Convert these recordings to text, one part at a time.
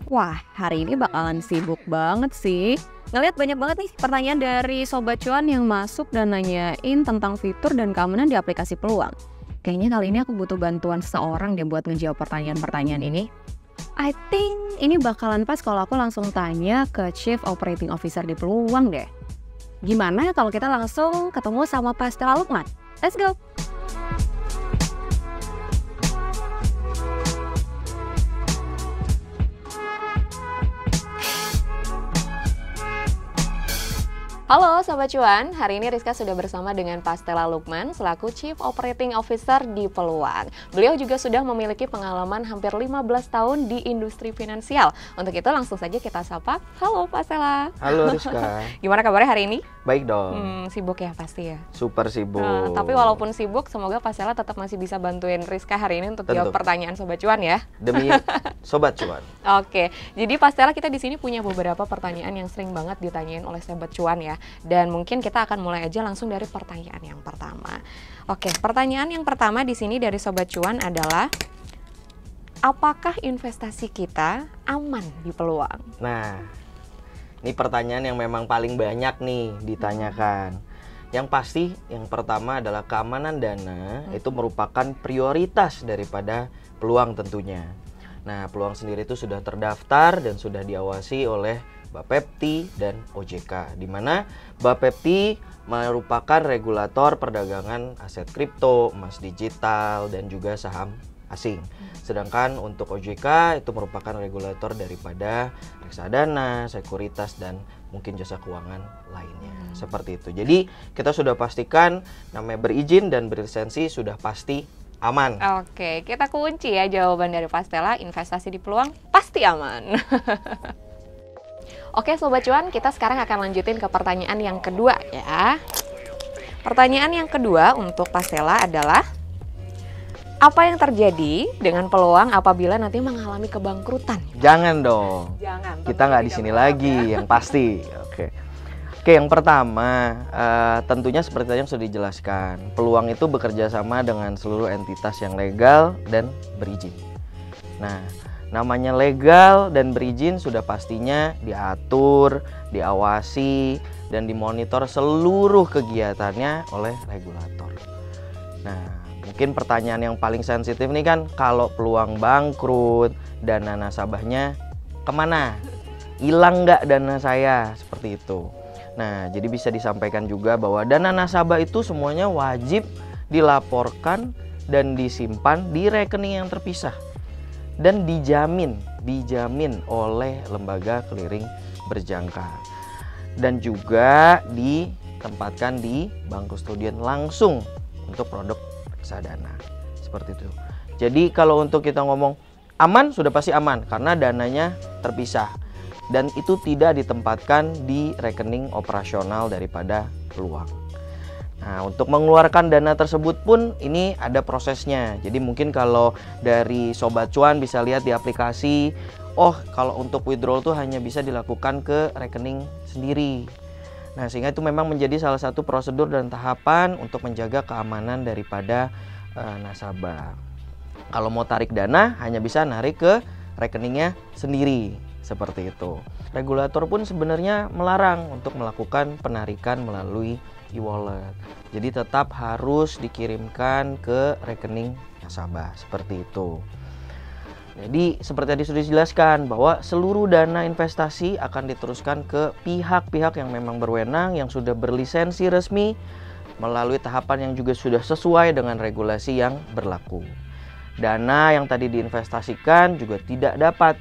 Wah, hari ini bakalan sibuk banget sih. Ngeliat banyak banget nih pertanyaan dari Sobat Cuan yang masuk dan nanyain tentang fitur dan keamanan di aplikasi Peluang. Kayaknya kali ini aku butuh bantuan seseorang deh buat ngejawab pertanyaan-pertanyaan ini. I think ini bakalan pas kalau aku langsung tanya ke Chief Operating Officer di Peluang deh. Gimana kalau kita langsung ketemu sama Pak Stella Lukman? Let's go! Halo Sobat Cuan, hari ini Rizka sudah bersama dengan Pak Stella Lukman selaku Chief Operating Officer di Peluang. Beliau juga sudah memiliki pengalaman hampir 15 tahun di industri finansial. Untuk itu langsung saja kita sapa. Halo Pak Stella. Halo Rizka. Gimana kabarnya hari ini? Baik dong. Sibuk ya pasti ya? Super sibuk. Tapi walaupun sibuk, semoga Pak Stella tetap masih bisa bantuin Rizka hari ini untuk jawab pertanyaan Sobat Cuan ya. Demi Sobat Cuan. Oke, jadi Pak Stella kita di sini punya beberapa pertanyaan yang sering banget ditanyain oleh Sobat Cuan ya. Dan mungkin kita akan mulai aja langsung dari pertanyaan yang pertama. Oke, pertanyaan yang pertama di sini dari Sobat Cuan adalah, apakah investasi kita aman di Peluang? Nah, ini pertanyaan yang memang paling banyak nih ditanyakan. Yang pasti, yang pertama adalah keamanan dana itu merupakan prioritas daripada Peluang tentunya. Nah, Peluang sendiri itu sudah terdaftar dan sudah diawasi oleh Bapepti dan OJK, di mana Bapepti merupakan regulator perdagangan aset kripto, emas digital, dan juga saham asing. Sedangkan untuk OJK itu merupakan regulator daripada reksadana, sekuritas, dan mungkin jasa keuangan lainnya. Seperti itu. Jadi kita sudah pastikan namanya berizin dan berlisensi sudah pasti aman. Oke, kita kunci ya jawaban dari Pak Stella, investasi di Peluang pasti aman. Oke Sobat Cuan, kita sekarang akan lanjutin ke pertanyaan yang kedua ya. Pertanyaan yang kedua untuk Pak Stella adalah, apa yang terjadi dengan Peluang apabila nanti mengalami kebangkrutan? Jangan dong. Jangan. Kita nggak di sini lagi, yang pasti. Oke, yang pertama tentunya seperti tadi yang sudah dijelaskan, Peluang itu bekerja sama dengan seluruh entitas yang legal dan berizin. Nah, namanya legal dan berizin sudah pastinya diatur, diawasi, dan dimonitor seluruh kegiatannya oleh regulator. Nah, mungkin pertanyaan yang paling sensitif nih kan, kalau Peluang bangkrut, dana nasabahnya kemana? Hilang nggak dana saya? Seperti itu. Nah, jadi bisa disampaikan juga bahwa dana nasabah itu semuanya wajib dilaporkan dan disimpan di rekening yang terpisah. Dan dijamin oleh lembaga clearing berjangka, dan juga ditempatkan di bank kustodian langsung untuk produk reksadana seperti itu. Jadi kalau untuk kita ngomong aman, sudah pasti aman karena dananya terpisah dan itu tidak ditempatkan di rekening operasional daripada Peluang. Nah, untuk mengeluarkan dana tersebut pun ini ada prosesnya. Jadi mungkin kalau dari Sobat Cuan bisa lihat di aplikasi, oh kalau untuk withdrawal tuh hanya bisa dilakukan ke rekening sendiri. Nah, sehingga itu memang menjadi salah satu prosedur dan tahapan untuk menjaga keamanan daripada nasabah. Kalau mau tarik dana hanya bisa narik ke rekeningnya sendiri, seperti itu. Regulator pun sebenarnya melarang untuk melakukan penarikan melalui e-wallet. Jadi tetap harus dikirimkan ke rekening nasabah seperti itu. Jadi seperti tadi sudah dijelaskan bahwa seluruh dana investasi akan diteruskan ke pihak-pihak yang memang berwenang, yang sudah berlisensi resmi melalui tahapan yang juga sudah sesuai dengan regulasi yang berlaku. Dana yang tadi diinvestasikan juga tidak dapat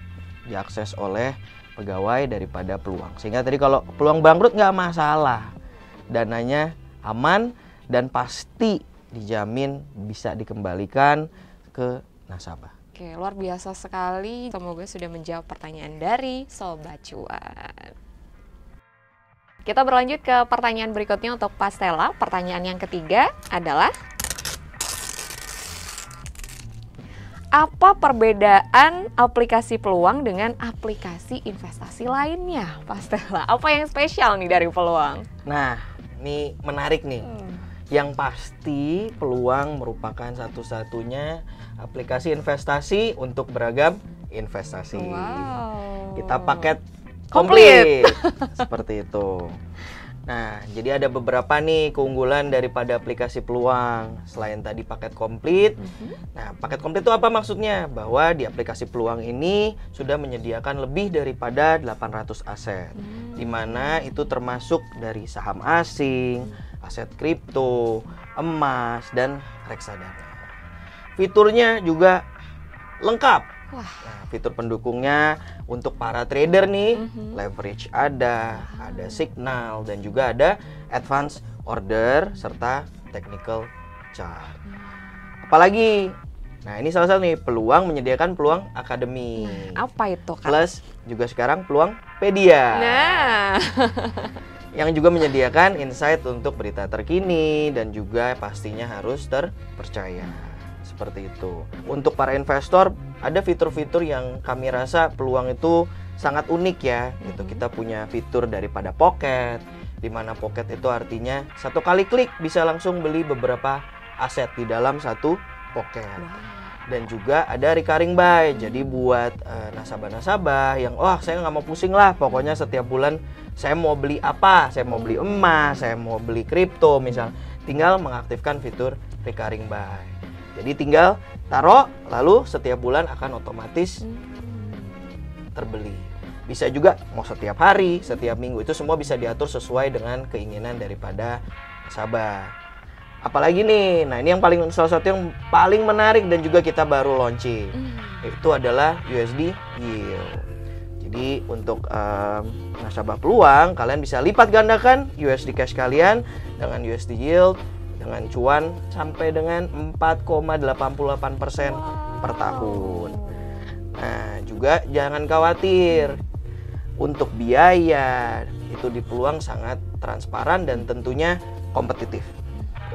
diakses oleh pegawai daripada Peluang. Sehingga tadi kalau Peluang bangkrut nggak masalah. Dananya aman dan pasti dijamin bisa dikembalikan ke nasabah. Oke, luar biasa sekali. Semoga sudah menjawab pertanyaan dari Sobat Cuan. Kita berlanjut ke pertanyaan berikutnya untuk Pak Stella. Pertanyaan yang ketiga adalah, apa perbedaan aplikasi Peluang dengan aplikasi investasi lainnya, Pak Stella? Apa yang spesial nih dari Peluang? Nah, ini menarik nih. Yang pasti Peluang merupakan satu-satunya aplikasi investasi untuk beragam investasi. Wow. Kita paket komplit. Seperti itu. Nah, jadi ada beberapa nih keunggulan daripada aplikasi Peluang. Selain tadi paket komplit. Nah, paket komplit itu apa maksudnya? Bahwa di aplikasi Peluang ini sudah menyediakan lebih daripada 800 aset. Di mana itu termasuk dari saham asing, aset kripto, emas, dan reksadana. Fiturnya juga lengkap. Nah, fitur pendukungnya untuk para trader nih, leverage ada signal, dan juga ada advance order serta technical chart. Apalagi, nah ini salah satu nih, Peluang menyediakan Peluang Academy. Apa itu, Kak? Plus juga sekarang Peluang Pedia. Nah, Yang juga menyediakan insight untuk berita terkini dan juga pastinya harus terpercaya. Seperti itu. Untuk para investor, ada fitur-fitur yang kami rasa Peluang itu sangat unik ya. Gitu. Kita punya fitur daripada Pocket, di mana Pocket itu artinya satu kali klik bisa langsung beli beberapa aset di dalam satu Pocket. Dan juga ada recurring buy. Jadi buat nasabah-nasabah yang saya nggak mau pusing lah, pokoknya setiap bulan saya mau beli apa, saya mau beli emas, saya mau beli kripto misal, tinggal mengaktifkan fitur recurring buy. Jadi tinggal taruh, lalu setiap bulan akan otomatis terbeli. Bisa juga mau setiap hari, setiap minggu, itu semua bisa diatur sesuai dengan keinginan daripada nasabah. Apalagi nih, nah ini yang salah satu yang paling menarik dan juga kita baru launching, itu adalah USD Yield. Jadi untuk nasabah Peluang, kalian bisa lipat gandakan USD cash kalian dengan USD Yield dengan cuan sampai dengan 4,88% per tahun. Nah, juga jangan khawatir. Untuk biaya itu di Peluang sangat transparan dan tentunya kompetitif.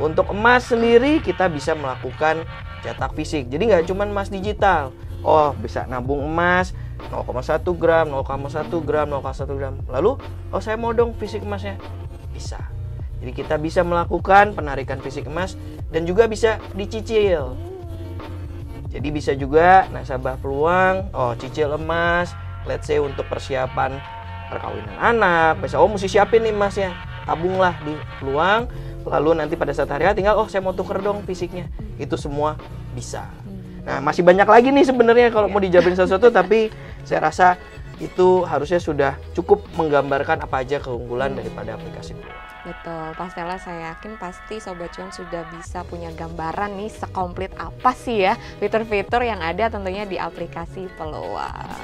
Untuk emas sendiri kita bisa melakukan cetak fisik. Jadi nggak cuma emas digital. Bisa nabung emas 0,1 gram, 0,1 gram, 0,1 gram. Lalu, saya mau dong fisik emasnya. Bisa. Jadi kita bisa melakukan penarikan fisik emas dan juga bisa dicicil. Jadi bisa juga nasabah Peluang, cicil emas, let's say untuk persiapan perkawinan anak, misal mesti siapin nih emasnya, tabunglah di Peluang, lalu nanti pada saat hari tinggal saya mau tuker dong fisiknya. Itu semua bisa. Nah, masih banyak lagi nih sebenarnya kalau mau dijabarin sesuatu, tapi saya rasa itu harusnya sudah cukup menggambarkan apa aja keunggulan daripada aplikasi Peluang. betul. Pastilah saya yakin pasti Sobat Cuan sudah bisa punya gambaran nih sekomplit apa sih ya fitur-fitur yang ada tentunya di aplikasi Peluang.